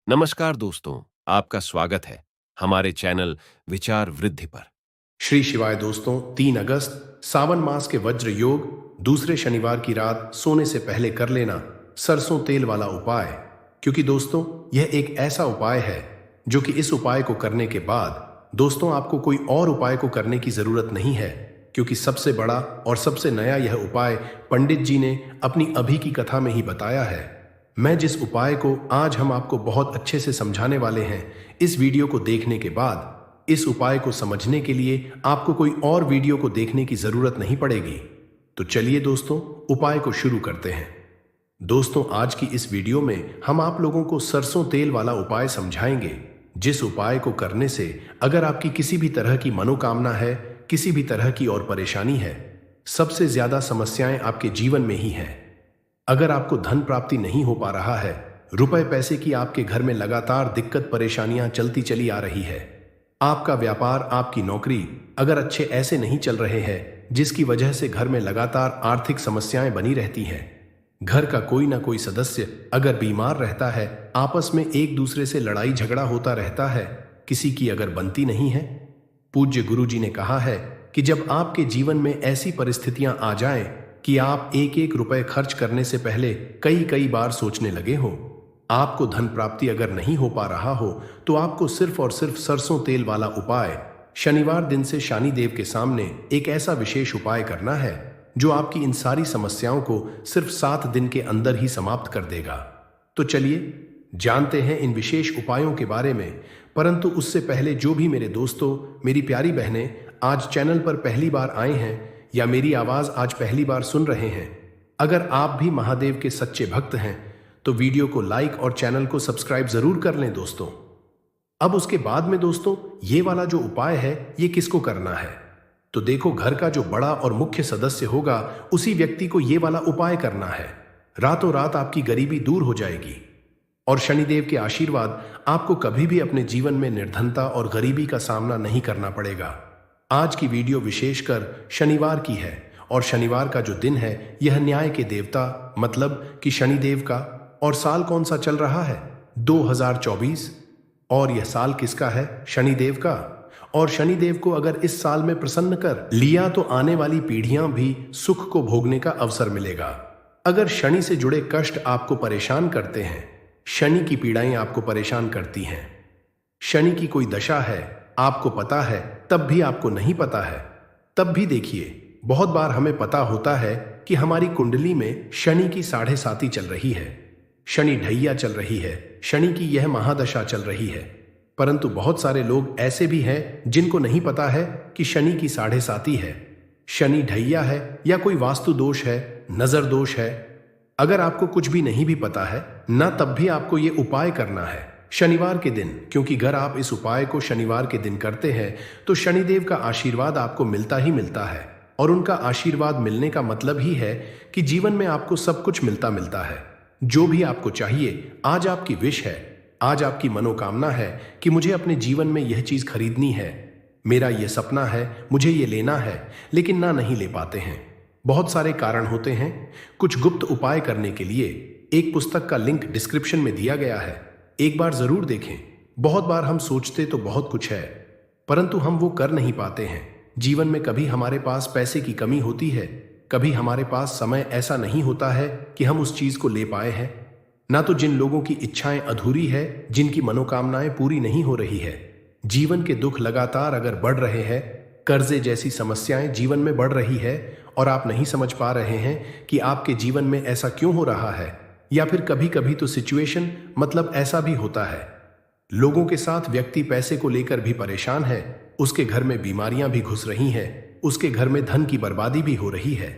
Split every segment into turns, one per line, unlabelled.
नमस्कार दोस्तों, आपका स्वागत है हमारे चैनल विचार वृद्धि पर।
श्री शिवाय दोस्तों, 3 अगस्त सावन मास के वज्र योग, दूसरे शनिवार की रात सोने से पहले कर लेना सरसों तेल वाला उपाय। क्योंकि दोस्तों, यह एक ऐसा उपाय है जो कि इस उपाय को करने के बाद दोस्तों आपको कोई और उपाय को करने की जरूरत नहीं है। क्योंकि सबसे बड़ा और सबसे नया यह उपाय पंडित जी ने अपनी अभी की कथा में ही बताया है। मैं जिस उपाय को आज हम आपको बहुत अच्छे से समझाने वाले हैं, इस वीडियो को देखने के बाद इस उपाय को समझने के लिए आपको कोई और वीडियो को देखने की जरूरत नहीं पड़ेगी। तो चलिए दोस्तों, उपाय को शुरू करते हैं। दोस्तों, आज की इस वीडियो में हम आप लोगों को सरसों तेल वाला उपाय समझाएंगे, जिस उपाय को करने से अगर आपकी किसी भी तरह की मनोकामना है, किसी भी तरह की और परेशानी है, सबसे ज्यादा समस्याएं आपके जीवन में ही हैं। अगर आपको धन प्राप्ति नहीं हो पा रहा है, रुपए पैसे की आपके घर में लगातार दिक्कत परेशानियां चलती चली आ रही है, आपका व्यापार, आपकी नौकरी अगर अच्छे ऐसे नहीं चल रहे हैं, जिसकी वजह से घर में लगातार आर्थिक समस्याएं बनी रहती हैं, घर का कोई ना कोई सदस्य अगर बीमार रहता है, आपस में एक दूसरे से लड़ाई झगड़ा होता रहता है, किसी की अगर बनती नहीं है। पूज्य गुरु जी ने कहा है कि जब आपके जीवन में ऐसी परिस्थितियां आ जाएं कि आप एक एक रुपए खर्च करने से पहले कई कई बार सोचने लगे हो, आपको धन प्राप्ति अगर नहीं हो पा रहा हो, तो आपको सिर्फ और सिर्फ सरसों तेल वाला उपाय शनिवार दिन से शनि देव के सामने एक ऐसा विशेष उपाय करना है जो आपकी इन सारी समस्याओं को सिर्फ 7 दिन के अंदर ही समाप्त कर देगा। तो चलिए जानते हैं इन विशेष उपायों के बारे में। परंतु उससे पहले जो भी मेरे दोस्तों, मेरी प्यारी बहनें आज चैनल पर पहली बार आए हैं या मेरी आवाज आज पहली बार सुन रहे हैं, अगर आप भी महादेव के सच्चे भक्त हैं तो वीडियो को लाइक और चैनल को सब्सक्राइब जरूर कर लें दोस्तों। अब उसके बाद में दोस्तों, ये वाला जो उपाय है ये किसको करना है? तो देखो, घर का जो बड़ा और मुख्य सदस्य होगा उसी व्यक्ति को ये वाला उपाय करना है। रातों रात आपकी गरीबी दूर हो जाएगी और शनिदेव के आशीर्वाद आपको कभी भी अपने जीवन में निर्धनता और गरीबी का सामना नहीं करना पड़ेगा। आज की वीडियो विशेषकर शनिवार की है और शनिवार का जो दिन है यह न्याय के देवता मतलब कि शनिदेव का, और साल कौन सा चल रहा है? 2024। और यह साल किसका है? शनिदेव का। और शनिदेव को अगर इस साल में प्रसन्न कर लिया तो आने वाली पीढ़ियां भी सुख को भोगने का अवसर मिलेगा। अगर शनि से जुड़े कष्ट आपको परेशान करते हैं, शनि की पीड़ाएं आपको परेशान करती हैं, शनि की कोई दशा है, आपको पता है तब भी आपको नहीं पता है, तब भी देखिए, बहुत बार हमें पता होता है कि हमारी कुंडली में शनि की 7.5 चल रही है, शनि ढैया चल रही है, शनि की यह महादशा चल रही है। परंतु बहुत सारे लोग ऐसे भी हैं जिनको नहीं पता है कि शनि की 7.5 है, शनि ढैया है या कोई वास्तु दोष है, नजर दोष है। अगर आपको कुछ भी नहीं भी पता है ना, तब भी आपको ये उपाय करना है शनिवार के दिन। क्योंकि अगर आप इस उपाय को शनिवार के दिन करते हैं तो शनिदेव का आशीर्वाद आपको मिलता ही मिलता है, और उनका आशीर्वाद मिलने का मतलब ही है कि जीवन में आपको सब कुछ मिलता मिलता है। जो भी आपको चाहिए, आज आपकी विश है, आज आपकी मनोकामना है कि मुझे अपने जीवन में यह चीज खरीदनी है, मेरा यह सपना है, मुझे ये लेना है, लेकिन ना नहीं ले पाते हैं। बहुत सारे कारण होते हैं। कुछ गुप्त उपाय करने के लिए एक पुस्तक का लिंक डिस्क्रिप्शन में दिया गया है, एक बार जरूर देखें। बहुत बार हम सोचते तो बहुत कुछ है, परंतु हम वो कर नहीं पाते हैं। जीवन में कभी हमारे पास पैसे की कमी होती है, कभी हमारे पास समय ऐसा नहीं होता है कि हम उस चीज को ले पाए हैं। ना तो जिन लोगों की इच्छाएं अधूरी है, जिनकी मनोकामनाएं पूरी नहीं हो रही है, जीवन के दुख लगातार अगर बढ़ रहे हैं, कर्जे जैसी समस्याएं जीवन में बढ़ रही है और आप नहीं समझ पा रहे हैं कि आपके जीवन में ऐसा क्यों हो रहा है, या फिर कभी कभी तो सिचुएशन मतलब ऐसा भी होता है, लोगों के साथ व्यक्ति पैसे को लेकर भी परेशान है, उसके घर में बीमारियां भी घुस रही हैं, उसके घर में धन की बर्बादी भी हो रही है।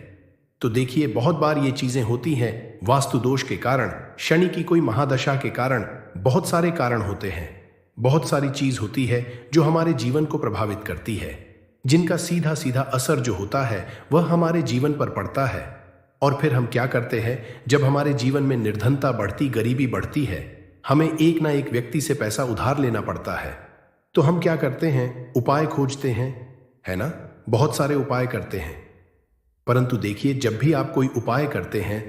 तो देखिए, बहुत बार ये चीजें होती हैं वास्तु दोष के कारण, शनि की कोई महादशा के कारण। बहुत सारे कारण होते हैं, बहुत सारी चीज होती है जो हमारे जीवन को प्रभावित करती है, जिनका सीधा सीधा असर जो होता है वह हमारे जीवन पर पड़ता है। और फिर हम क्या करते हैं, जब हमारे जीवन में निर्धनता बढ़ती, गरीबी बढ़ती है, हमें एक ना एक व्यक्ति से पैसा उधार लेना पड़ता है, तो हम क्या करते हैं, उपाय खोजते हैं, है ना? बहुत सारे उपाय करते हैं। परंतु देखिए, जब भी आप कोई उपाय करते हैं,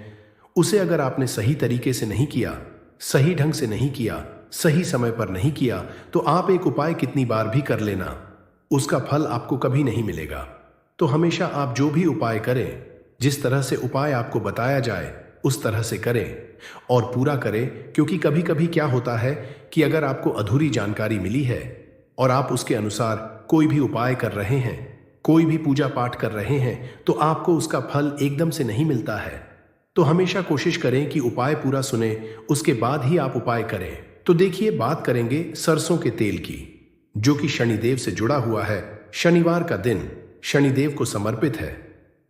उसे अगर आपने सही तरीके से नहीं किया, सही ढंग से नहीं किया, सही समय पर नहीं किया तो आप एक उपाय कितनी बार भी कर लेना, उसका फल आपको कभी नहीं मिलेगा। तो हमेशा आप जो भी उपाय करें, जिस तरह से उपाय आपको बताया जाए उस तरह से करें और पूरा करें। क्योंकि कभी कभी क्या होता है कि अगर आपको अधूरी जानकारी मिली है और आप उसके अनुसार कोई भी उपाय कर रहे हैं, कोई भी पूजा पाठ कर रहे हैं, तो आपको उसका फल एकदम से नहीं मिलता है। तो हमेशा कोशिश करें कि उपाय पूरा सुने, उसके बाद ही आप उपाय करें। तो देखिए, बात करेंगे सरसों के तेल की, जो कि शनिदेव से जुड़ा हुआ है। शनिवार का दिन शनिदेव को समर्पित है।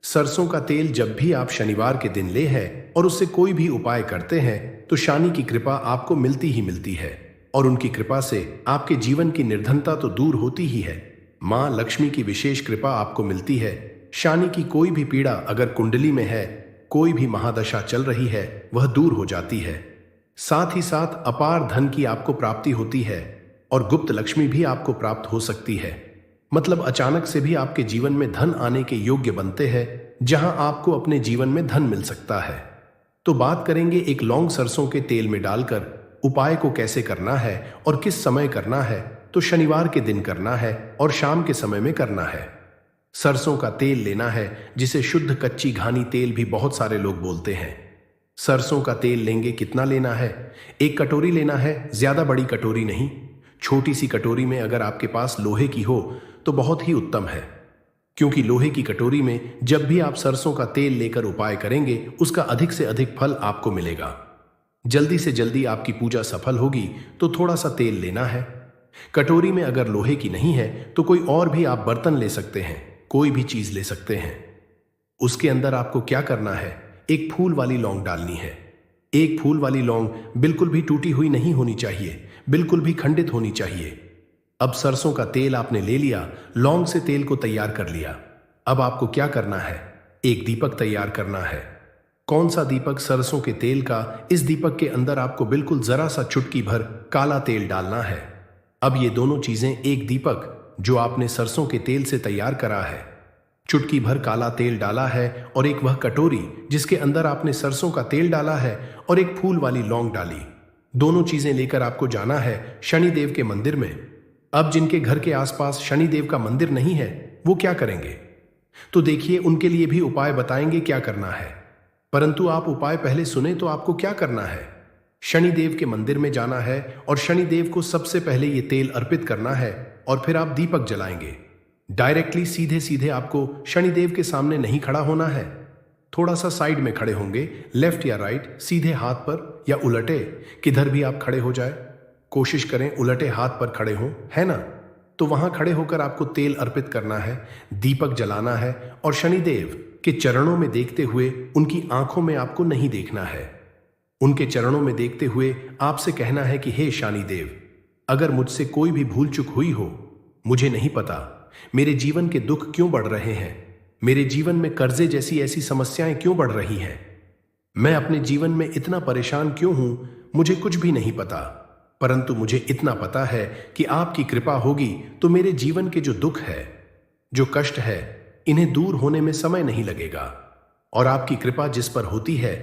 सरसों का तेल जब भी आप शनिवार के दिन ले हैं और उससे कोई भी उपाय करते हैं तो शनि की कृपा आपको मिलती ही मिलती है और उनकी कृपा से आपके जीवन की निर्धनता तो दूर होती ही है। मां लक्ष्मी की विशेष कृपा आपको मिलती है। शनि की कोई भी पीड़ा अगर कुंडली में है, कोई भी महादशा चल रही है, वह दूर हो जाती है। साथ ही साथ अपार धन की आपको प्राप्ति होती है और गुप्त लक्ष्मी भी आपको प्राप्त हो सकती है। मतलब अचानक से भी आपके जीवन में धन आने के योग्य बनते हैं, जहां आपको अपने जीवन में धन मिल सकता है। तो बात करेंगे एक लौंग सरसों के तेल में डालकर उपाय को कैसे करना है और किस समय करना है। तो शनिवार के दिन करना है और शाम के समय में करना है। सरसों का तेल लेना है, जिसे शुद्ध कच्ची घानी तेल भी बहुत सारे लोग बोलते हैं। सरसों का तेल लेंगे, कितना लेना है? एक कटोरी लेना है, ज्यादा बड़ी कटोरी नहीं। छोटी सी कटोरी में अगर आपके पास लोहे की हो तो बहुत ही उत्तम है, क्योंकि लोहे की कटोरी में जब भी आप सरसों का तेल लेकर उपाय करेंगे उसका अधिक से अधिक फल आपको मिलेगा। जल्दी से जल्दी आपकी पूजा सफल होगी। तो थोड़ा सा तेल लेना है। कटोरी में अगर लोहे की नहीं है तो कोई और भी आप बर्तन ले सकते हैं, कोई भी चीज ले सकते हैं। उसके अंदर आपको क्या करना है, एक फूल वाली लौंग डालनी है। एक फूल वाली लौंग बिल्कुल भी टूटी हुई नहीं होनी चाहिए, बिल्कुल भी खंडित होनी चाहिए। अब सरसों का तेल आपने ले लिया, लौंग से तेल को तैयार कर लिया। अब आपको क्या करना है, एक दीपक तैयार करना है। कौन सा दीपक? सरसों के तेल का। इस दीपक के अंदर आपको बिल्कुल जरा सा चुटकी भर काला तेल डालना है। अब ये दोनों चीजें, एक दीपक जो आपने सरसों के तेल से तैयार करा है, चुटकी भर काला तेल डाला है, और एक वह कटोरी जिसके अंदर आपने सरसों का तेल डाला है और एक फूल वाली लौंग डाली। दोनों चीजें लेकर आपको जाना है शनिदेव के मंदिर में। अब जिनके घर के आसपास शनिदेव का मंदिर नहीं है वो क्या करेंगे? तो देखिए, उनके लिए भी उपाय बताएंगे क्या करना है। परंतु आप उपाय पहले सुने तो आपको क्या करना है। शनिदेव के मंदिर में जाना है और शनिदेव को सबसे पहले ये तेल अर्पित करना है और फिर आप दीपक जलाएंगे। डायरेक्टली सीधे सीधे आपको शनिदेव के सामने नहीं खड़ा होना है, थोड़ा सा साइड में खड़े होंगे, लेफ्ट या राइट, सीधे हाथ पर या उलटे, किधर भी आप खड़े हो जाए। कोशिश करें उलटे हाथ पर खड़े हों, है ना? तो वहां खड़े होकर आपको तेल अर्पित करना है, दीपक जलाना है और शनिदेव के चरणों में देखते हुए, उनकी आंखों में आपको नहीं देखना है, उनके चरणों में देखते हुए आपसे कहना है कि हे शनिदेव, अगर मुझसे कोई भी भूल चूक हुई हो, मुझे नहीं पता, मेरे जीवन के दुख क्यों बढ़ रहे हैं, मेरे जीवन में कर्जे जैसी ऐसी समस्याएं क्यों बढ़ रही हैं, मैं अपने जीवन में इतना परेशान क्यों हूं, मुझे कुछ भी नहीं पता। परंतु मुझे इतना पता है कि आपकी कृपा होगी तो मेरे जीवन के जो दुख है, जो कष्ट है, इन्हें दूर होने में समय नहीं लगेगा। और आपकी कृपा जिस पर होती है,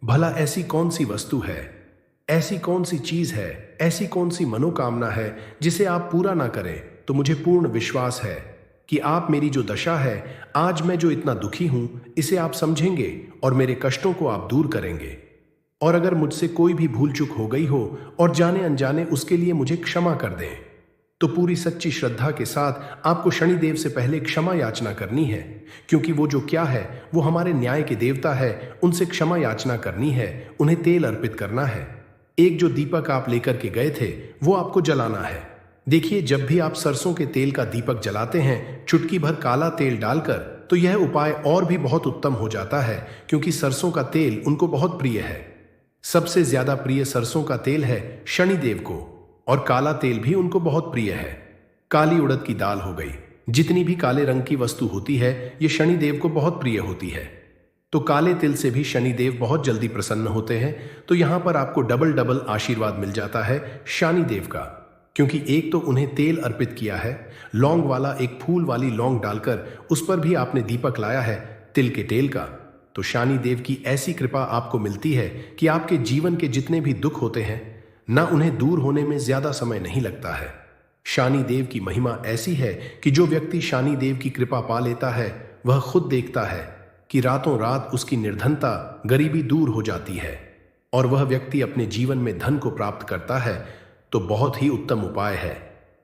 भला ऐसी कौन सी वस्तु है, ऐसी कौन सी चीज है, ऐसी कौन सी मनोकामना है जिसे आप पूरा ना करें। तो मुझे पूर्ण विश्वास है कि आप मेरी जो दशा है, आज मैं जो इतना दुखी हूं, इसे आप समझेंगे और मेरे कष्टों को आप दूर करेंगे। और अगर मुझसे कोई भी भूल चूक हो गई हो और जाने अनजाने, उसके लिए मुझे क्षमा कर दें। तो पूरी सच्ची श्रद्धा के साथ आपको शनिदेव से पहले क्षमा याचना करनी है, क्योंकि वो जो क्या है, वो हमारे न्याय के देवता है, उनसे क्षमा याचना करनी है, उन्हें तेल अर्पित करना है। एक जो दीपक आप लेकर के गए थे वो आपको जलाना है। देखिए, जब भी आप सरसों के तेल का दीपक जलाते हैं चुटकी भर काला तेल डालकर, तो यह उपाय और भी बहुत उत्तम हो जाता है, क्योंकि सरसों का तेल उनको बहुत प्रिय है। सबसे ज्यादा प्रिय सरसों का तेल है शनिदेव को, और काला तेल भी उनको बहुत प्रिय है। काली उड़द की दाल हो गई, जितनी भी काले रंग की वस्तु होती है, ये शनिदेव को बहुत प्रिय होती है। तो काले तिल से भी शनिदेव बहुत जल्दी प्रसन्न होते हैं। तो यहां पर आपको डबल डबल आशीर्वाद मिल जाता है शनिदेव का, क्योंकि एक तो उन्हें तेल अर्पित किया है, लौंग वाला एक फूल वाली लौंग डालकर उस पर भी आपने दीपक लाया है तिल के तेल का। तो शनिदेव की ऐसी कृपा आपको मिलती है कि आपके जीवन के जितने भी दुख होते हैं, ना उन्हें दूर होने में ज्यादा समय नहीं लगता है। शनि देव की महिमा ऐसी है कि जो व्यक्ति शनि देव की कृपा पा लेता है वह खुद देखता है कि रातों रात उसकी निर्धनता, गरीबी दूर हो जाती है और वह व्यक्ति अपने जीवन में धन को प्राप्त करता है। तो बहुत ही उत्तम उपाय है।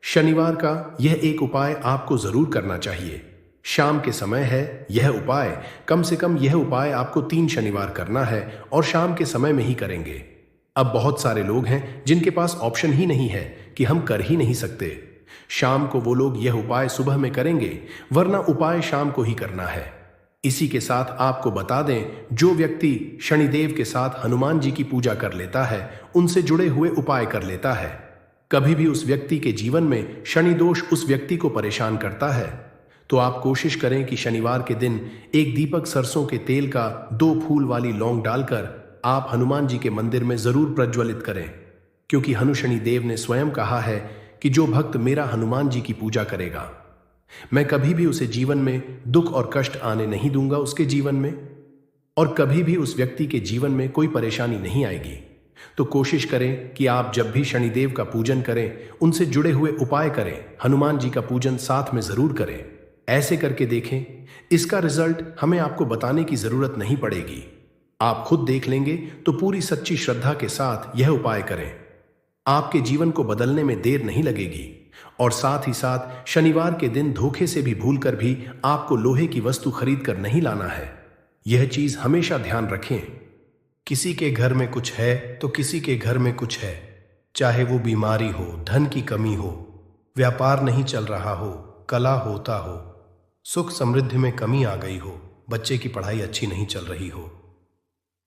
शनिवार का यह एक उपाय आपको जरूर करना चाहिए। शाम के समय है यह उपाय, कम से कम यह उपाय आपको 3 शनिवार करना है और शाम के समय में ही करेंगे। अब बहुत सारे लोग हैं जिनके पास ऑप्शन ही नहीं है कि हम कर ही नहीं सकते। शाम को वो लोग यह उपाय सुबह में करेंगे, वरना उपाय शाम को ही करना है। इसी के साथ आपको बता दें, जो व्यक्ति शनिदेव के साथ हनुमान जी की पूजा कर लेता है, उनसे जुड़े हुए उपाय कर लेता है, कभी भी उस व्यक्ति के जीवन में शनि दोष उस व्यक्ति को परेशान करता है, तो आप कोशिश करें कि शनिवार के दिन एक दीपक सरसों के तेल का 2 फूल वाली लौंग डालकर आप हनुमान जी के मंदिर में जरूर प्रज्वलित करें, क्योंकि हनु शनि देव ने स्वयं कहा है कि जो भक्त मेरा हनुमान जी की पूजा करेगा, मैं कभी भी उसे जीवन में दुख और कष्ट आने नहीं दूंगा उसके जीवन में, और कभी भी उस व्यक्ति के जीवन में कोई परेशानी नहीं आएगी। तो कोशिश करें कि आप जब भी शनिदेव का पूजन करें, उनसे जुड़े हुए उपाय करें, हनुमान जी का पूजन साथ में जरूर करें। ऐसे करके देखें, इसका रिजल्ट हमें आपको बताने की जरूरत नहीं पड़ेगी, आप खुद देख लेंगे। तो पूरी सच्ची श्रद्धा के साथ यह उपाय करें, आपके जीवन को बदलने में देर नहीं लगेगी। और साथ ही साथ शनिवार के दिन धोखे से भी भूलकर भी आपको लोहे की वस्तु खरीद कर नहीं लाना है। यह चीज हमेशा ध्यान रखें। किसी के घर में कुछ है तो किसी के घर में कुछ है, चाहे वो बीमारी हो, धन की कमी हो, व्यापार नहीं चल रहा हो, कला होता हो, सुख समृद्धि में कमी आ गई हो, बच्चे की पढ़ाई अच्छी नहीं चल रही हो,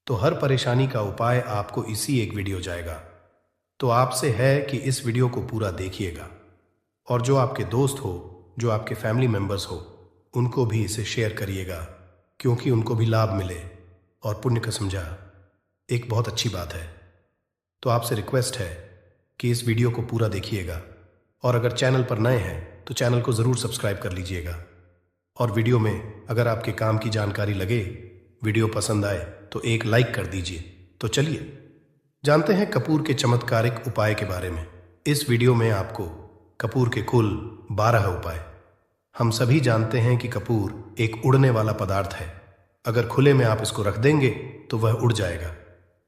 तो हर परेशानी का उपाय आपको इसी एक वीडियो जाएगा। तो आपसे है कि इस वीडियो को पूरा देखिएगा, और जो आपके दोस्त हो, जो आपके फैमिली मेंबर्स हो, उनको भी इसे शेयर करिएगा, क्योंकि उनको भी लाभ मिले और पुण्य का समझा एक बहुत अच्छी बात है। तो आपसे रिक्वेस्ट है कि इस वीडियो को पूरा देखिएगा, और अगर चैनल पर नए हैं तो चैनल को ज़रूर सब्सक्राइब कर लीजिएगा। और वीडियो में अगर आपके काम की जानकारी लगे, वीडियो पसंद आए तो एक लाइक कर दीजिए। तो चलिए जानते हैं कपूर के चमत्कारिक उपाय के बारे में। इस वीडियो में आपको कपूर के कुल 12 उपाय। हम सभी जानते हैं कि कपूर एक उड़ने वाला पदार्थ है। अगर खुले में आप इसको रख देंगे तो वह उड़ जाएगा,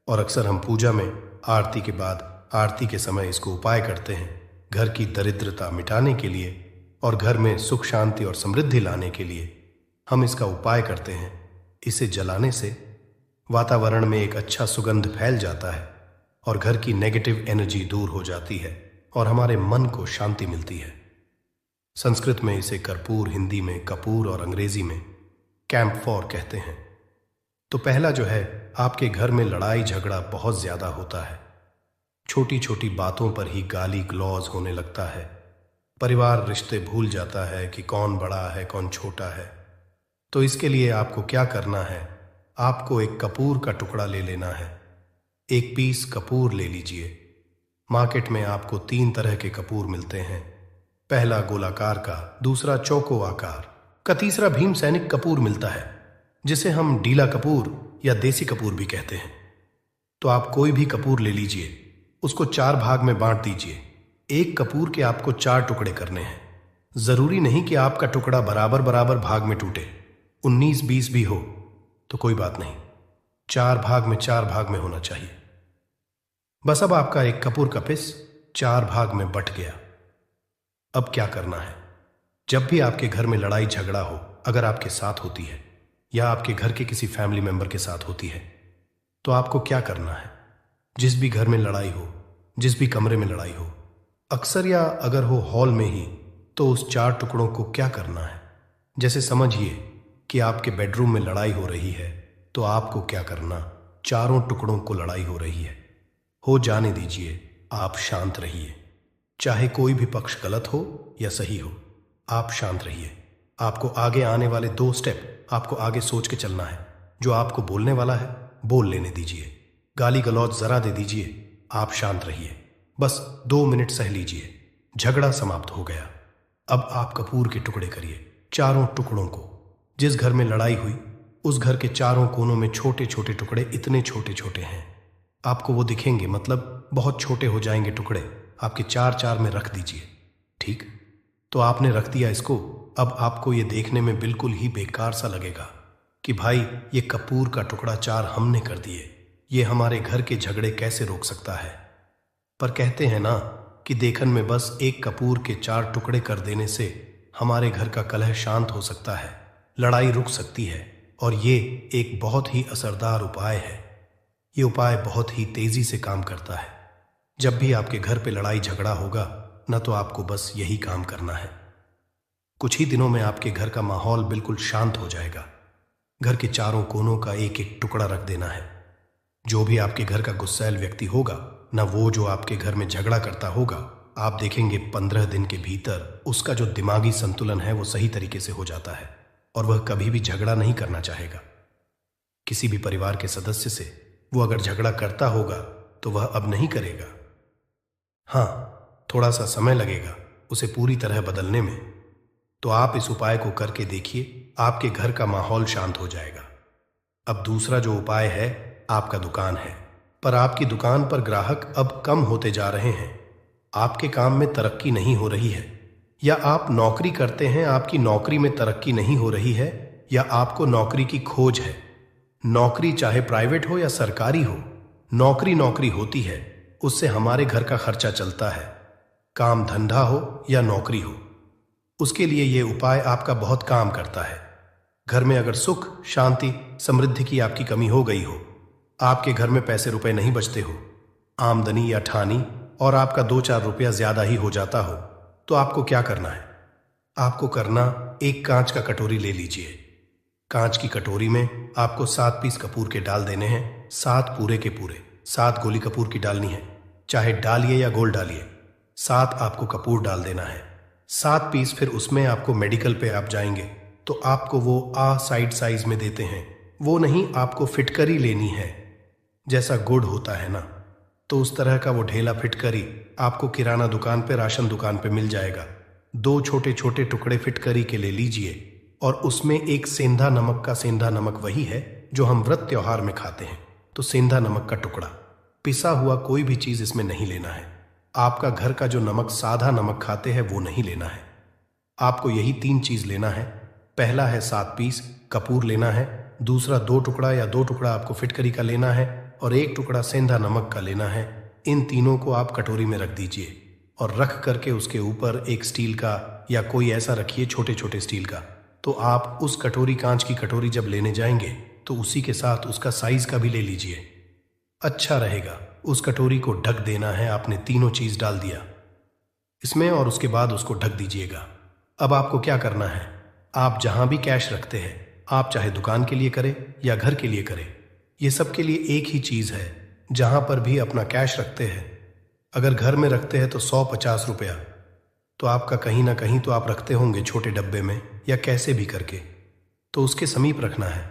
और अक्सर हम पूजा में आरती के बाद, आरती के समय इसको उपाय करते हैं, घर की दरिद्रता मिटाने के लिए और घर में सुख शांति और समृद्धि लाने के लिए हम इसका उपाय करते हैं। इसे जलाने से वातावरण में एक अच्छा सुगंध फैल जाता है और घर की नेगेटिव एनर्जी दूर हो जाती है और हमारे मन को शांति मिलती है। संस्कृत में इसे कर्पूर, हिंदी में कपूर और अंग्रेजी में कैम्फोर कहते हैं। तो पहला जो है, आपके घर में लड़ाई झगड़ा बहुत ज्यादा होता है, छोटी छोटी बातों पर ही गाली गलौज होने लगता है, परिवार रिश्ते भूल जाता है कि कौन बड़ा है कौन छोटा है। तो इसके लिए आपको क्या करना है, आपको एक कपूर का टुकड़ा ले लेना है। एक पीस कपूर ले लीजिए। मार्केट में आपको 3 तरह के कपूर मिलते हैं, पहला गोलाकार का, दूसरा चौको आकार का, तीसरा भीम सैनिक कपूर मिलता है, जिसे हम डीला कपूर या देसी कपूर भी कहते हैं। तो आप कोई भी कपूर ले लीजिए, उसको 4 भाग में बांट दीजिए। एक कपूर के आपको 4 टुकड़े करने हैं। जरूरी नहीं कि आपका टुकड़ा बराबर बराबर भाग में टूटे, 19-20 भी हो तो कोई बात नहीं, 4 भाग में 4 भाग में होना चाहिए। बस अब आपका एक कपूर का पीस 4 भाग में बट गया। अब क्या करना है, जब भी आपके घर में लड़ाई झगड़ा हो, अगर आपके साथ होती है या आपके घर के किसी फैमिली मेंबर के साथ होती है, तो आपको क्या करना है, जिस भी घर में लड़ाई हो, जिस भी कमरे में लड़ाई हो, अक्सर या अगर हो हॉल में ही, तो उस 4 टुकड़ों को क्या करना है। जैसे समझिए कि आपके बेडरूम में लड़ाई हो रही है, तो आपको क्या करना, चारों टुकड़ों को लड़ाई हो रही है, हो जाने दीजिए, आप शांत रहिए। चाहे कोई भी पक्ष गलत हो या सही हो, आप शांत रहिए। आपको आगे आने वाले 2 स्टेप आपको आगे सोच के चलना है। जो आपको बोलने वाला है बोल लेने दीजिए, गाली गलौज जरा दे दीजिए, आप शांत रहिए। बस 2 मिनट सह लीजिए, झगड़ा समाप्त हो गया। अब आप कपूर के टुकड़े करिए, चारों टुकड़ों को। जिस घर में लड़ाई हुई, उस घर के चारों कोनों में छोटे छोटे टुकड़े, इतने छोटे छोटे हैं आपको वो दिखेंगे, मतलब बहुत छोटे हो जाएंगे टुकड़े। आपके चार चार में रख दीजिए। ठीक, तो आपने रख दिया इसको। अब आपको ये देखने में बिल्कुल ही बेकार सा लगेगा कि भाई ये कपूर का टुकड़ा चार हमने कर दिए, ये हमारे घर के झगड़े कैसे रोक सकता है। पर कहते हैं ना कि देखन में बस एक कपूर के चार टुकड़े कर देने से हमारे घर का कलह शांत हो सकता है, लड़ाई रुक सकती है। और ये एक बहुत ही असरदार उपाय है। ये उपाय बहुत ही तेजी से काम करता है। जब भी आपके घर पे लड़ाई झगड़ा होगा न, तो आपको बस यही काम करना है। कुछ ही दिनों में आपके घर का माहौल बिल्कुल शांत हो जाएगा। घर के चारों कोनों का एक एक टुकड़ा रख देना है। जो भी आपके घर का गुस्सैल व्यक्ति होगा, न वो जो आपके घर में झगड़ा करता होगा, आप देखेंगे 15 दिन के भीतर उसका जो दिमागी संतुलन है वो सही तरीके से हो जाता है और वह कभी भी झगड़ा नहीं करना चाहेगा। किसी भी परिवार के सदस्य से वो अगर झगड़ा करता होगा तो वह अब नहीं करेगा। हाँ, थोड़ा सा समय लगेगा उसे पूरी तरह बदलने में। तो आप इस उपाय को करके देखिए, आपके घर का माहौल शांत हो जाएगा। अब दूसरा जो उपाय है, आपका दुकान है, पर आपकी दुकान पर ग्राहक अब कम होते जा रहे हैं। आपके काम में तरक्की नहीं हो रही है, या आप नौकरी करते हैं, आपकी नौकरी में तरक्की नहीं हो रही है, या आपको नौकरी की खोज है। नौकरी चाहे प्राइवेट हो या सरकारी हो, नौकरी नौकरी होती है, उससे हमारे घर का खर्चा चलता है। काम धंधा हो या नौकरी हो, उसके लिए ये उपाय आपका बहुत काम करता है। घर में अगर सुख, शांति, समृद्धि की आपकी कमी हो गई हो, आपके घर में पैसे रुपए नहीं बचते हो, आमदनी या ठानी और आपका 2-4 रुपया ज्यादा ही हो जाता हो, तो आपको क्या करना है? आपको करना, एक कांच का कटोरी ले लीजिए। कांच की कटोरी में आपको 7 पीस कपूर के डाल देने हैं, 7 पूरे के पूरे। 7 गोली कपूर की डालनी है, चाहे डालिए या गोल डालिए। 7 आपको कपूर डाल देना है, 7 पीस। फिर उसमें आपको मेडिकल पे आप जाएंगे तो आपको वो साइड साइज में देते हैं, वो नहीं, आपको फिटकरी लेनी है। जैसा गुड़ होता है ना, तो उस तरह का वो ढेला फिटकरी आपको किराना दुकान पे, राशन दुकान पे मिल जाएगा। 2 छोटे छोटे टुकड़े फिटकरी के ले लीजिए और उसमें एक सेंधा नमक का, सेंधा नमक वही है जो हम व्रत त्योहार में खाते हैं, तो सेंधा नमक का टुकड़ा। पिसा हुआ कोई भी चीज इसमें नहीं लेना है। आपका घर का जो नमक, साधा नमक खाते हैं, वो नहीं लेना है। आपको यही 3 चीज लेना है। पहला है 7 पीस कपूर लेना है, दूसरा 2 टुकड़ा या 2 टुकड़ा आपको फिटकरी का लेना है, और 1 टुकड़ा सेंधा नमक का लेना है। इन तीनों को आप कटोरी में रख दीजिए और रख करके उसके ऊपर एक स्टील का या कोई ऐसा रखिए, छोटे छोटे स्टील का। तो आप उस कटोरी, कांच की कटोरी जब लेने जाएंगे तो उसी के साथ उसका साइज का भी ले लीजिए, अच्छा रहेगा। उस कटोरी को ढक देना है। आपने तीनों चीज डाल दिया इसमें और उसके बाद उसको ढक दीजिएगा। अब आपको क्या करना है, आप जहां भी कैश रखते हैं, आप चाहे दुकान के लिए करें या घर के लिए करें, ये सब के लिए एक ही चीज है। जहां पर भी अपना कैश रखते हैं, अगर घर में रखते हैं तो 150 रुपया, तो आपका कहीं ना कहीं तो आप रखते होंगे छोटे डब्बे में या कैसे भी करके, तो उसके समीप रखना है।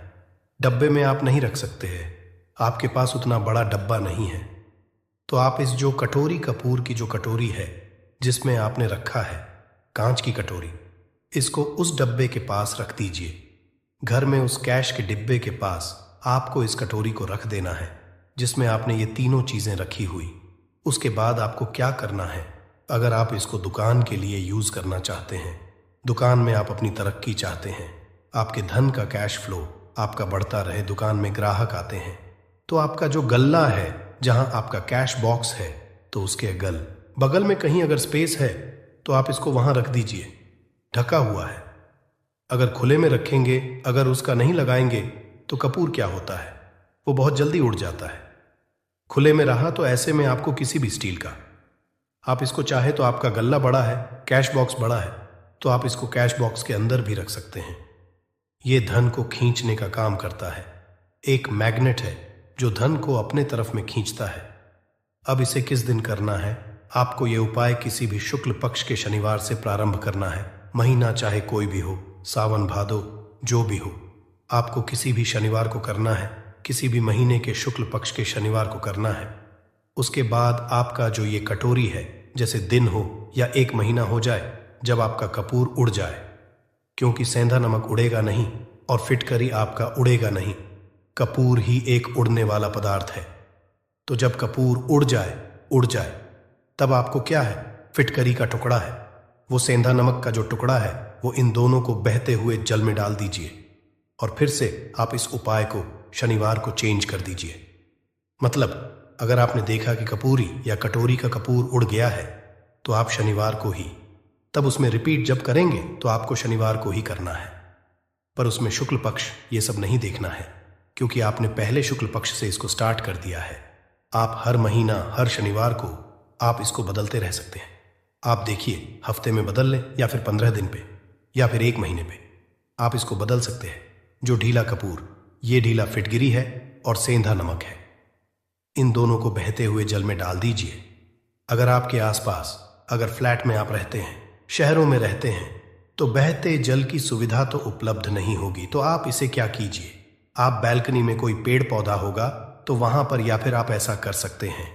डब्बे में आप नहीं रख सकते हैं, आपके पास उतना बड़ा डब्बा नहीं है, तो आप इस जो कटोरी, कपूर की जो कटोरी है जिसमें आपने रखा है, कांच की कटोरी, इसको उस डब्बे के पास रख दीजिए। घर में उस कैश के डिब्बे के पास आपको इस कटोरी को रख देना है जिसमें आपने ये तीनों चीजें रखी हुई। उसके बाद आपको क्या करना है, अगर आप इसको दुकान के लिए यूज करना चाहते हैं, दुकान में आप अपनी तरक्की चाहते हैं, आपके धन का कैश फ्लो आपका बढ़ता रहे, दुकान में ग्राहक आते हैं, तो आपका जो गल्ला है, जहां आपका कैश बॉक्स है, तो उसके बगल में कहीं अगर स्पेस है तो आप इसको वहां रख दीजिए, ढका हुआ है। अगर खुले में रखेंगे, अगर उसका नहीं लगाएंगे, तो कपूर क्या होता है, वो बहुत जल्दी उड़ जाता है। खुले में रहा तो ऐसे में आपको किसी भी स्टील का, आप इसको चाहे तो, आपका गल्ला बड़ा है, कैश बॉक्स बड़ा है, तो आप इसको कैश बॉक्स के अंदर भी रख सकते हैं। ये धन को खींचने का काम करता है, एक मैग्नेट है जो धन को अपने तरफ में खींचता है। अब इसे किस दिन करना है, आपको ये उपाय किसी भी शुक्ल पक्ष के शनिवार से प्रारंभ करना है। महीना चाहे कोई भी हो, सावन भादो जो भी हो, आपको किसी भी शनिवार को करना है, किसी भी महीने के शुक्ल पक्ष के शनिवार को करना है। उसके बाद आपका जो ये कटोरी है, जैसे दिन हो या 1 महीना हो जाए जब आपका कपूर उड़ जाए, क्योंकि सेंधा नमक उड़ेगा नहीं और फिटकरी आपका उड़ेगा नहीं, कपूर ही एक उड़ने वाला पदार्थ है। तो जब कपूर उड़ जाए, तब आपको क्या है? फिटकरी का टुकड़ा है, वो सेंधा नमक का जो टुकड़ा है, वो इन दोनों को बहते हुए जल में डाल दीजिए और फिर से आप इस उपाय को शनिवार को चेंज कर दीजिए। मतलब अगर आपने देखा कि कपूरी या कटोरी का कपूर उड़ गया है, तो आप शनिवार को ही, तब उसमें रिपीट जब करेंगे तो आपको शनिवार को ही करना है। पर उसमें शुक्ल पक्ष ये सब नहीं देखना है, क्योंकि आपने पहले शुक्ल पक्ष से इसको स्टार्ट कर दिया है। आप हर महीना हर शनिवार को आप इसको बदलते रह सकते हैं। आप देखिए, हफ्ते में बदल लें या फिर 15 दिन पे या फिर 1 महीने पे आप इसको बदल सकते हैं। जो ढीला कपूर, ये ढीला फिटगिरी है और सेंधा नमक है, इन दोनों को बहते हुए जल में डाल दीजिए। अगर आपके आसपास, अगर फ्लैट में आप रहते हैं, शहरों में रहते हैं, तो बहते जल की सुविधा तो उपलब्ध नहीं होगी। तो आप इसे क्या कीजिए, आप बैल्कनी में कोई पेड़ पौधा होगा तो वहां पर, या फिर आप ऐसा कर सकते हैं,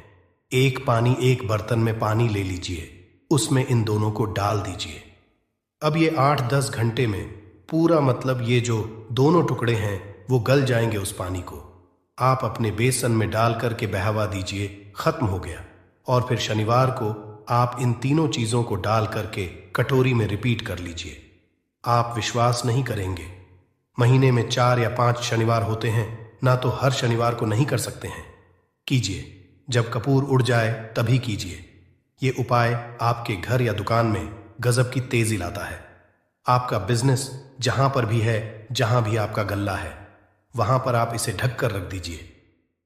एक बर्तन में पानी ले लीजिए, उसमें इन दोनों को डाल दीजिए। अब ये 8-10 घंटे में पूरा, मतलब ये जो दोनों टुकड़े हैं वो गल जाएंगे उस पानी को। आप अपने बेसन में डाल करके बहावा दीजिए, खत्म हो गया। और फिर शनिवार को आप इन तीनों चीजों को डाल करके कटोरी में रिपीट कर लीजिए। आप विश्वास नहीं करेंगे, महीने में 4 या 5 शनिवार होते हैं ना, तो हर शनिवार को नहीं कर सकते हैं। कीजिए, जब कपूर उड़ जाए तभी कीजिए। ये उपाय आपके घर या दुकान में गजब की तेजी लाता है। आपका बिजनेस जहां पर भी है, जहां भी आपका गल्ला है, वहां पर आप इसे ढक कर रख दीजिए।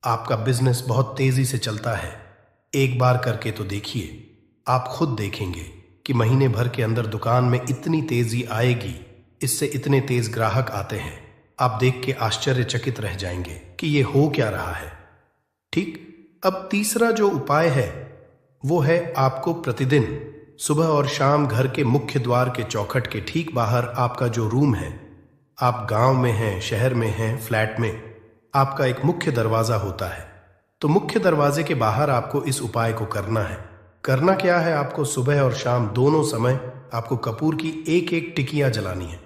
आपका बिजनेस बहुत तेजी से चलता है। एक बार करके तो देखिए, आप खुद देखेंगे कि महीने भर के अंदर दुकान में इतनी तेजी आएगी, इससे इतने तेज ग्राहक आते हैं, आप देख के आश्चर्यचकित रह जाएंगे कि ये हो क्या रहा है। ठीक। अब तीसरा जो उपाय है वो है आपको प्रतिदिन सुबह और शाम घर के मुख्य द्वार के चौखट के ठीक बाहर, आपका जो रूम है, आप गांव में हैं, शहर में हैं, फ्लैट में, आपका एक मुख्य दरवाजा होता है। तो मुख्य दरवाजे के बाहर आपको इस उपाय को करना है। करना क्या है, आपको सुबह और शाम दोनों समय आपको कपूर की 1-1 टिकियां जलानी है।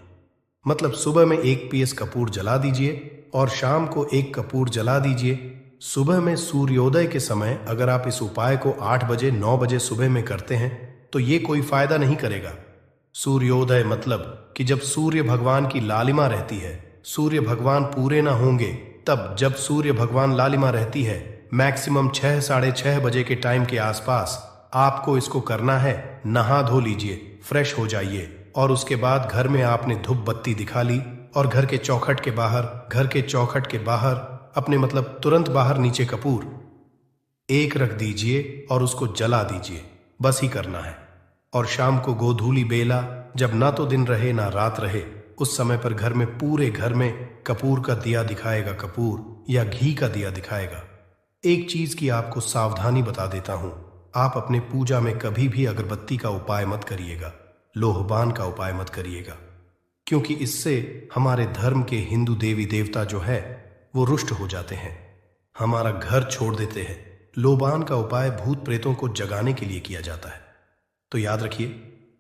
मतलब सुबह में 1 पीस कपूर जला दीजिए और शाम को 1 कपूर जला दीजिए। सुबह में सूर्योदय के समय अगर आप इस उपाय को 8 बजे 9 बजे सुबह में करते हैं तो ये कोई फायदा नहीं करेगा। सूर्योदय मतलब कि जब सूर्य भगवान की लालिमा रहती है, सूर्य भगवान पूरे ना होंगे तब, जब सूर्य भगवान लालिमा रहती है, मैक्सिमम 6 साढ़े 6 बजे के टाइम के आसपास आपको इसको करना है। नहा धो लीजिए, फ्रेश हो जाइए और उसके बाद घर में आपने धूप बत्ती दिखा ली और घर के चौखट के बाहर अपने, मतलब तुरंत बाहर नीचे कपूर 1 रख दीजिए और उसको जला दीजिए। बस ही करना है। और शाम को गोधूली बेला, जब ना तो दिन रहे ना रात रहे, उस समय पर घर में, पूरे घर में कपूर का दिया दिखाएगा, कपूर या घी का दिया दिखाएगा। एक चीज की आपको सावधानी बता देता हूं, आप अपने पूजा में कभी भी अगरबत्ती का उपाय मत करिएगा, लोहबान का उपाय मत करिएगा, क्योंकि इससे हमारे धर्म के हिंदू देवी देवता जो है वो रुष्ट हो जाते हैं, हमारा घर छोड़ देते हैं। लोबान का उपाय भूत प्रेतों को जगाने के लिए किया जाता है। तो याद रखिए,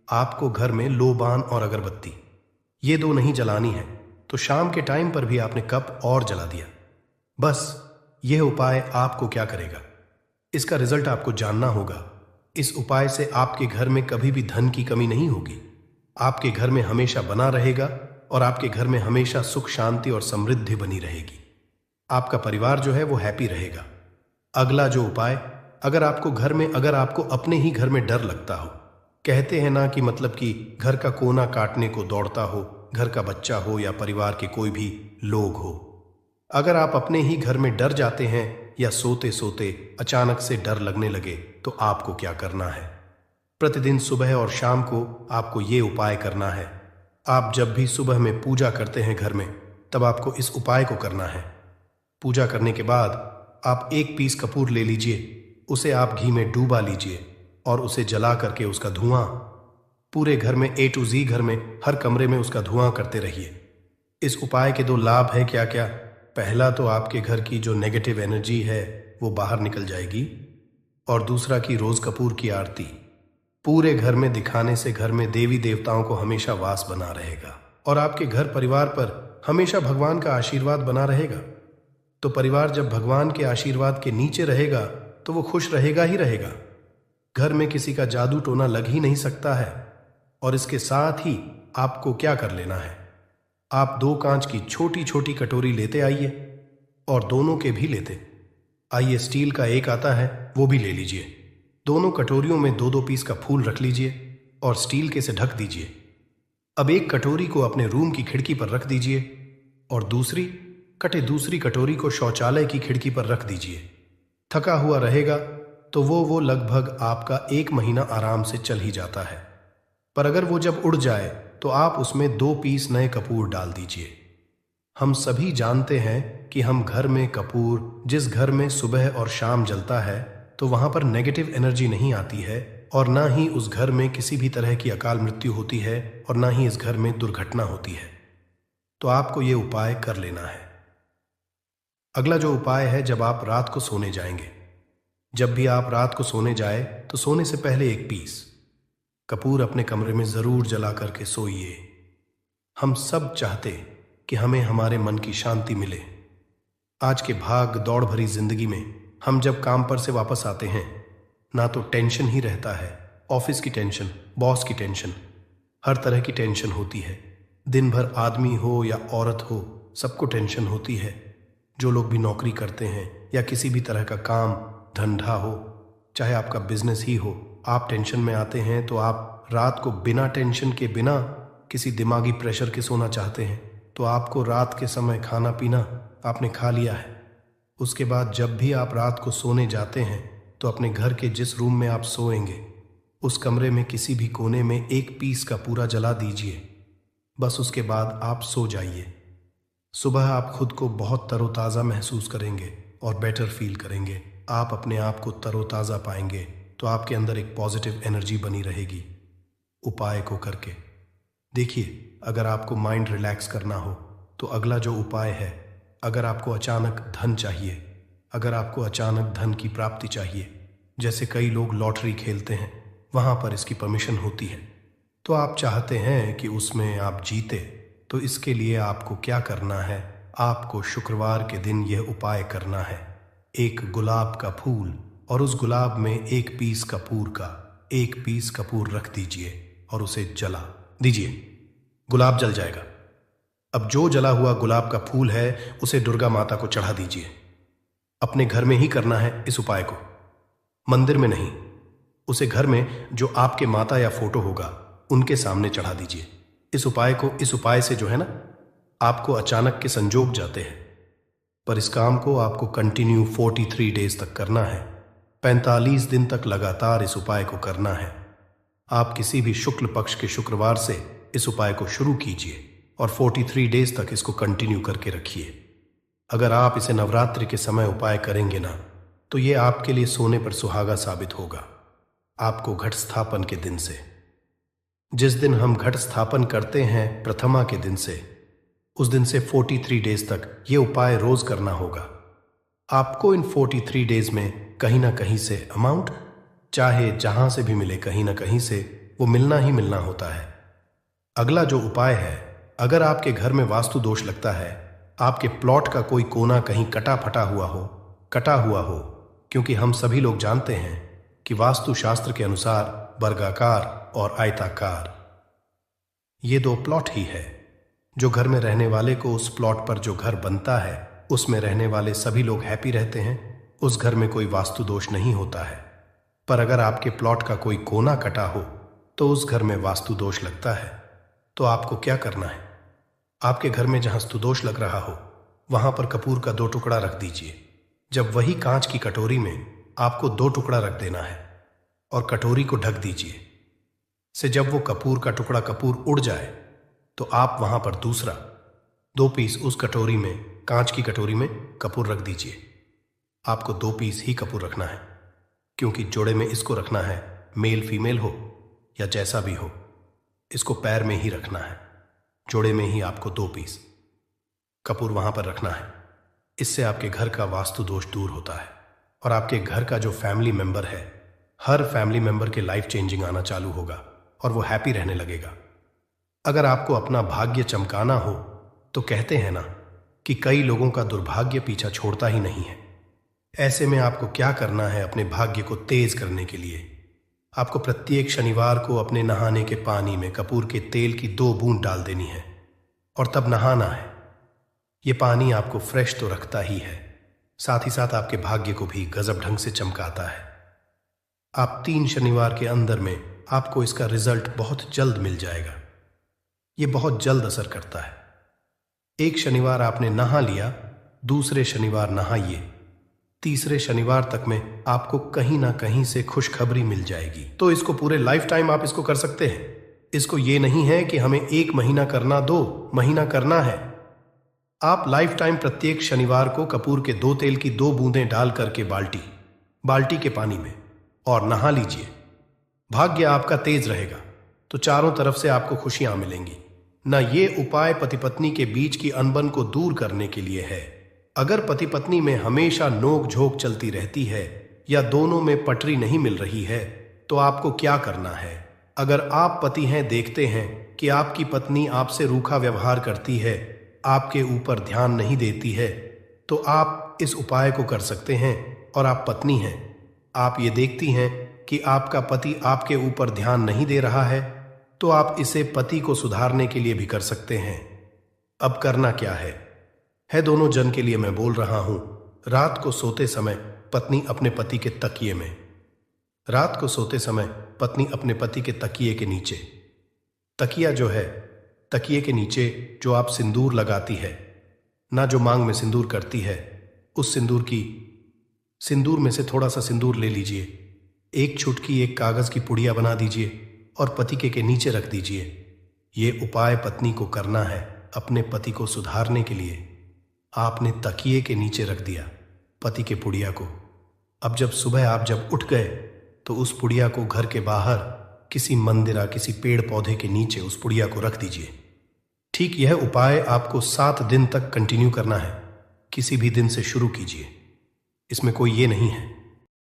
आपको घर में लोबान और अगरबत्ती ये 2 नहीं जलानी है। तो शाम के टाइम पर भी आपने कप और जला दिया। बस यह उपाय आपको क्या करेगा, इसका रिजल्ट आपको जानना होगा। इस उपाय से आपके घर में कभी भी धन की कमी नहीं होगी, आपके घर में हमेशा बना रहेगा और आपके घर में हमेशा सुख शांति और समृद्धि बनी रहेगी। आपका परिवार जो है वो हैप्पी रहेगा। अगला जो उपाय, अगर आपको अपने ही घर में डर लगता हो, कहते हैं ना कि मतलब कि घर का कोना काटने को दौड़ता हो, घर का बच्चा हो या परिवार के कोई भी लोग हो, अगर आप अपने ही घर में डर जाते हैं या सोते सोते अचानक से डर लगने लगे, तो आपको क्या करना है, प्रतिदिन सुबह और शाम को आपको ये उपाय करना है। आप जब भी सुबह में पूजा करते हैं घर में, तब आपको इस उपाय को करना है। पूजा करने के बाद आप 1 पीस कपूर ले लीजिए, उसे आप घी में डूबा लीजिए और उसे जला करके उसका धुआं पूरे घर में, A to Z घर में, हर कमरे में उसका धुआं करते रहिए। इस उपाय के 2 लाभ हैं क्या क्या। पहला तो आपके घर की जो नेगेटिव एनर्जी है वो बाहर निकल जाएगी, और दूसरा कि रोज कपूर की आरती पूरे घर में दिखाने से घर में देवी देवताओं को हमेशा वास बना रहेगा और आपके घर परिवार पर हमेशा भगवान का आशीर्वाद बना रहेगा। तो परिवार जब भगवान के आशीर्वाद के नीचे रहेगा तो वो खुश रहेगा ही रहेगा। घर में किसी का जादू टोना लग ही नहीं सकता है। और इसके साथ ही आपको क्या कर लेना है, आप 2 कांच की छोटी छोटी कटोरी लेते आइए और दोनों के भी लेते आइए। स्टील का एक आता है, वो भी ले लीजिए। दोनों कटोरियों में 2-2 पीस का फूल रख लीजिए और स्टील के से ढक दीजिए। अब एक कटोरी को अपने रूम की खिड़की पर रख दीजिए और दूसरी कटोरी को शौचालय की खिड़की पर रख दीजिए। थका हुआ रहेगा तो वो लगभग आपका 1 महीना आराम से चल ही जाता है। पर अगर वो जब उड़ जाए तो आप उसमें 2 पीस नए कपूर डाल दीजिए। हम सभी जानते हैं कि हम घर में कपूर, जिस घर में सुबह और शाम जलता है तो वहां पर नेगेटिव एनर्जी नहीं आती है और ना ही उस घर में किसी भी तरह की अकाल मृत्यु होती है और ना ही इस घर में दुर्घटना होती है। तो आपको ये उपाय कर लेना है। अगला जो उपाय है, जब आप रात को सोने जाएंगे, जब भी आप रात को सोने जाए तो सोने से पहले 1 पीस कपूर अपने कमरे में जरूर जला करके सोइए। हम सब चाहते कि हमें हमारे मन की शांति मिले। आज के भाग दौड़ भरी जिंदगी में हम जब काम पर से वापस आते हैं ना तो टेंशन ही रहता है, ऑफिस की टेंशन, बॉस की टेंशन, हर तरह की टेंशन होती है। दिन भर आदमी हो या औरत हो, सबको टेंशन होती है। जो लोग भी नौकरी करते हैं या किसी भी तरह का काम धंधा हो, चाहे आपका बिजनेस ही हो, आप टेंशन में आते हैं तो आप रात को बिना टेंशन के, बिना किसी दिमागी प्रेशर के सोना चाहते हैं। तो आपको रात के समय खाना पीना आपने खा लिया है। उसके बाद जब भी आप रात को सोने जाते हैं तो अपने घर के जिस रूम में आप सोएंगे उस कमरे में किसी भी कोने में 1 पीस का पूरा जला दीजिए। बस उसके बाद आप सो जाइए। सुबह आप खुद को बहुत तरोताज़ा महसूस करेंगे और बेटर फील करेंगे। आप अपने आप को तरोताज़ा पाएंगे तो आपके अंदर एक पॉजिटिव एनर्जी बनी रहेगी। उपाय को करके देखिए। अगर आपको माइंड रिलैक्स करना हो तो अगला जो उपाय है, अगर आपको अचानक धन चाहिए, अगर आपको अचानक धन की प्राप्ति चाहिए, जैसे कई लोग लॉटरी खेलते हैं, वहाँ पर इसकी परमिशन होती है, तो आप चाहते हैं कि उसमें आप जीते, तो इसके लिए आपको क्या करना है, आपको शुक्रवार के दिन यह उपाय करना है। 1 गुलाब का फूल और उस गुलाब में 1 पीस कपूर का 1 पीस कपूर रख दीजिए और उसे जला दीजिए। गुलाब जल जाएगा। अब जो जला हुआ गुलाब का फूल है उसे दुर्गा माता को चढ़ा दीजिए। अपने घर में ही करना है इस उपाय को, मंदिर में नहीं। उसे घर में जो आपके माता या फोटो होगा उनके सामने चढ़ा दीजिए। इस उपाय से जो है ना, आपको अचानक के संजोग जाते हैं। पर इस काम को आपको कंटिन्यू 43 डेज तक करना है। 45 दिन तक लगातार इस उपाय को करना है। आप किसी भी शुक्ल पक्ष के शुक्रवार से इस उपाय को शुरू कीजिए और 43 डेज तक इसको कंटिन्यू करके रखिए। अगर आप इसे नवरात्रि के समय उपाय करेंगे ना तो ये आपके लिए सोने पर सुहागा साबित होगा। आपको घट स्थापन के दिन से, जिस दिन हम घट स्थापन करते हैं प्रथमा के दिन से, उस दिन से 43 डेज तक ये उपाय रोज करना होगा। आपको इन 43 डेज में कहीं ना कहीं से अमाउंट, चाहे जहां से भी मिले, कहीं ना कहीं से वो मिलना ही मिलना होता है। अगला जो उपाय है, अगर आपके घर में वास्तु दोष लगता है, आपके प्लॉट का कोई कोना कहीं कटा हुआ हो, क्योंकि हम सभी लोग जानते हैं कि वास्तु शास्त्र के अनुसार वर्गाकार और आयताकार ये 2 प्लॉट ही है। जो घर में रहने वाले को उस प्लॉट पर जो घर बनता है उसमें रहने वाले सभी लोग हैप्पी रहते हैं, उस घर में कोई वास्तु दोष नहीं होता है। पर अगर आपके प्लॉट का कोई कोना कटा हो तो उस घर में वास्तु दोष लगता है। तो आपको क्या करना है, आपके घर में जहां स्तुदोष लग रहा हो वहां पर कपूर का 2 टुकड़ा रख दीजिए। जब वही कांच की कटोरी में आपको 2 टुकड़ा रख देना है और कटोरी को ढक दीजिए। से जब वो कपूर का टुकड़ा कपूर उड़ जाए तो आप वहां पर दूसरा 2 पीस उस कटोरी में, कांच की कटोरी में कपूर रख दीजिए। आपको 2 पीस ही कपूर रखना है, क्योंकि जोड़े में इसको रखना है, मेल फीमेल हो या जैसा भी हो, इसको पैर में ही रखना है। जोड़े में ही आपको 2 पीस कपूर वहां पर रखना है। इससे आपके घर का वास्तु दोष दूर होता है और आपके घर का जो फैमिली मेंबर है, हर फैमिली मेंबर के लाइफ चेंजिंग आना चालू होगा और वो हैप्पी रहने लगेगा। अगर आपको अपना भाग्य चमकाना हो तो कहते हैं ना, कि कई लोगों का दुर्भाग्य पीछा छोड़ता ही नहीं है। ऐसे में आपको क्या करना है अपने भाग्य को तेज करने के लिए? आपको प्रत्येक शनिवार को अपने नहाने के पानी में कपूर के तेल की 2 बूंद डाल देनी है और तब नहाना है। ये पानी आपको फ्रेश तो रखता ही है, साथ ही साथ आपके भाग्य को भी गजब ढंग से चमकाता है। आप 3 शनिवार के अंदर में आपको इसका रिजल्ट बहुत जल्द मिल जाएगा। ये बहुत जल्द असर करता है। एक शनिवार आपने नहा लिया, दूसरे शनिवार नहाइए, तीसरे शनिवार तक में आपको कहीं ना कहीं से खुशखबरी मिल जाएगी। तो इसको पूरे लाइफ टाइम आप इसको कर सकते हैं। इसको ये नहीं है कि हमें 1 महीना करना, 2 महीना करना है। आप लाइफ टाइम प्रत्येक शनिवार को कपूर के 2 तेल की 2 बूंदें डाल करके बाल्टी के पानी में और नहा लीजिए। भाग्य आपका तेज रहेगा तो चारों तरफ से आपको खुशियां मिलेंगी। न ये उपाय पति पत्नी के बीच की अनबन को दूर करने के लिए है। अगर पति पत्नी में हमेशा नोक झोंक चलती रहती है या दोनों में पटरी नहीं मिल रही है तो आपको क्या करना है? अगर आप पति हैं, देखते हैं कि आपकी पत्नी आपसे रूखा व्यवहार करती है, आपके ऊपर ध्यान नहीं देती है, तो आप इस उपाय को कर सकते हैं। और आप पत्नी हैं, आप ये देखती हैं कि आपका पति आपके ऊपर ध्यान नहीं दे रहा है, तो आप इसे पति को सुधारने के लिए भी कर सकते हैं। अब करना क्या है दोनों जन के लिए मैं बोल रहा हूं। रात को सोते समय पत्नी अपने पति के तकिए में, रात को सोते समय पत्नी अपने पति के तकिए के नीचे, तकिया जो है, तकिए के नीचे जो आप सिंदूर लगाती है ना, जो मांग में सिंदूर करती है, उस सिंदूर में से थोड़ा सा सिंदूर ले लीजिए, एक चुटकी एक कागज की पुड़िया बना दीजिए और पति के नीचे रख दीजिए। ये उपाय पत्नी को करना है अपने पति को सुधारने के लिए। आपने तकिए के नीचे रख दिया पति के पुड़िया को। अब जब सुबह आप जब उठ गए तो उस पुड़िया को घर के बाहर किसी मंदिर या किसी पेड़ पौधे के नीचे उस पुड़िया को रख दीजिए। ठीक यह उपाय आपको 7 दिन तक कंटिन्यू करना है। किसी भी दिन से शुरू कीजिए, इसमें कोई ये नहीं है